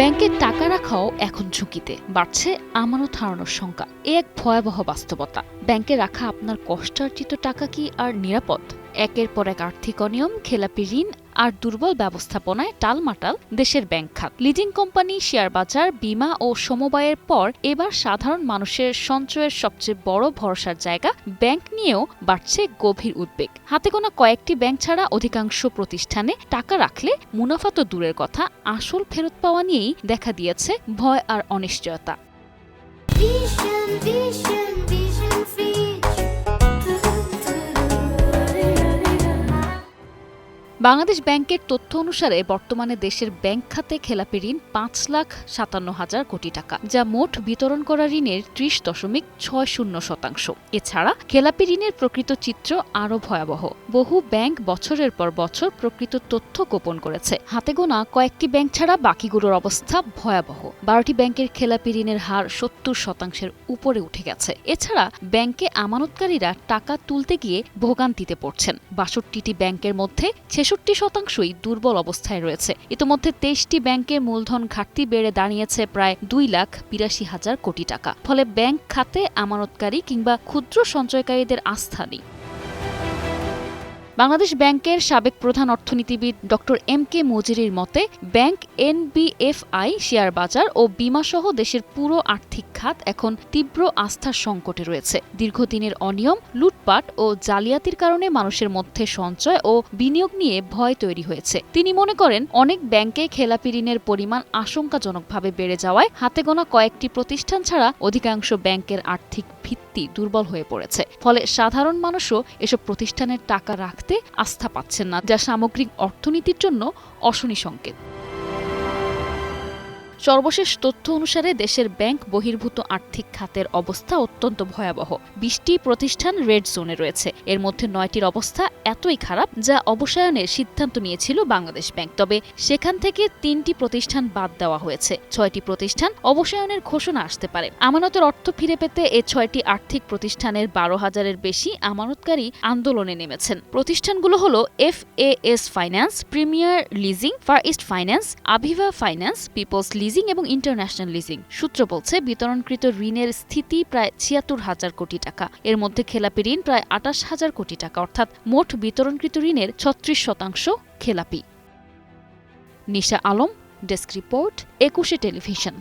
ব্যাংকে টাকা রাখাও এখন ঝুঁকিতে, বাড়ছে আমানত হারানোর সংখ্যা। এক ভয়াবহ বাস্তবতা। ব্যাংকে রাখা আপনার কষ্টার্জিত টাকা কি আর নিরাপদ? একের পর এক আর্থিক অনিয়ম, খেলাপি ঋণ আর দুর্বল ব্যবস্থাপনায় টালমাটাল দেশের ব্যাংক খাত। লিজিং কোম্পানি, শেয়ার বাজার, বীমা ও সমবায়ের পর এবার সাধারণ মানুষের সঞ্চয়ের সবচেয়ে বড় ভরসার জায়গা ব্যাংক নিয়েও বাড়ছে গভীর উদ্বেগ। হাতে গোনা কয়েকটি ব্যাংক ছাড়া অধিকাংশ প্রতিষ্ঠানে টাকা রাখলে মুনাফা তো দূরের কথা, আসল ফেরত পাওয়া নিয়েই দেখা দিয়েছে ভয় আর অনিশ্চয়তা। বাংলাদেশ ব্যাংকের তথ্য অনুসারে বর্তমানে দেশের ব্যাংক খাতে খেলাপি ঋণ ৫,৫৭,০০০ কোটি টাকা, যা মোট বিতরণ করা ঋণের ৩০.৬০%। এছাড়া খেলাপি ঋণের প্রকৃত চিত্র আরও ভয়াবহ। বহু ব্যাংক বছরের পর বছর প্রকৃত তথ্য গোপন করেছে। হাতে গোনা কয়েকটি ব্যাংক ছাড়া বাকিগুলোর অবস্থা ভয়াবহ। ১২টি ব্যাংকের খেলাপি ঋণের হার ৭০% উপরে উঠে গেছে। এছাড়া ব্যাংকে আমানতকারীরা টাকা তুলতে গিয়ে ভোগান্তিতে পড়ছেন। ৬২টি ব্যাংকের মধ্যে ৬৬% দুর্বল অবস্থায় রয়েছে। ইতোমধ্যে ২৩টি ব্যাংকের মূলধন ঘাটতি বেড়ে দাঁড়িয়েছে প্রায় ২,৮২,০০০ কোটি টাকা। ফলে ব্যাংক খাতে আমানতকারী কিংবা ক্ষুদ্র সঞ্চয়কারীদের আস্থা নেই। বাংলাদেশ ব্যাংকের সাবেক প্রধান অর্থনীতিবিদ ডক্টর এম কে মজিরির মতে, ব্যাংক, এনবিএফআই, শেয়ার বাজার ও বিমাসহ দেশের পুরো আর্থিক খাত এখন তীব্র আস্থার সংকটে রয়েছে। দীর্ঘদিনের অনিয়ম, লুটপাট ও জালিয়াতির কারণে মানুষের মধ্যে সঞ্চয় ও বিনিয়োগ নিয়ে ভয় তৈরি হয়েছে। তিনি মনে করেন, অনেক ব্যাংকে খেলাপি ঋণের পরিমাণ আশঙ্কাজনকভাবে বেড়ে যাওয়ায় হাতে গোনা কয়েকটি প্রতিষ্ঠান ছাড়া অধিকাংশ ব্যাংকের আর্থিক ভিত্তি দুর্বল হয়ে পড়েছে। ফলে সাধারণ মানুষও এসব প্রতিষ্ঠানের টাকা রাখতে আস্থা পাচ্ছেন না, যা সামগ্রিক অর্থনীতির জন্য অশনি সংকেত। সর্বশেষ তথ্য অনুসারে দেশের ব্যাংক বহির্ভূত আর্থিক খাতের অবস্থা অত্যন্ত ভয়াবহ। ২০টি প্রতিষ্ঠান রেড জোনে রয়েছে। এর মধ্যে ৯টির অবস্থা এতই খারাপ যা অবসায়নের সিদ্ধান্ত নিয়েছিল বাংলাদেশ ব্যাংক। তবে সেখান থেকে ৩টি প্রতিষ্ঠান বাদ দেওয়া হয়েছে। ৬টি প্রতিষ্ঠান অবসায়নের ঘোষণা আসতে পারে। আমানতের অর্থ ফিরে পেতে এ ৬টি আর্থিক প্রতিষ্ঠানের ১২,০০০-এর বেশি আমানতকারী আন্দোলনে নেমেছেন। প্রতিষ্ঠানগুলো হলো FAS Finance, Premier Leasing, Far East Finance, Aviva Finance, Peoples Leasing এবং ইন্টারন্যাশনাল লিজিং। সূত্র বলছে, বিতরণকৃত ঋণের স্থিতি প্রায় ৭৬,০০০ কোটি টাকা। এর মধ্যে খেলাপি ঋণ প্রায় ২৮,০০০ কোটি টাকা, অর্থাৎ মোট বিতরণকৃত ঋণের ৩৬% খেলাপি। নিশা আলম, ডেস্ক রিপোর্ট, ২১ টেলিভিশন।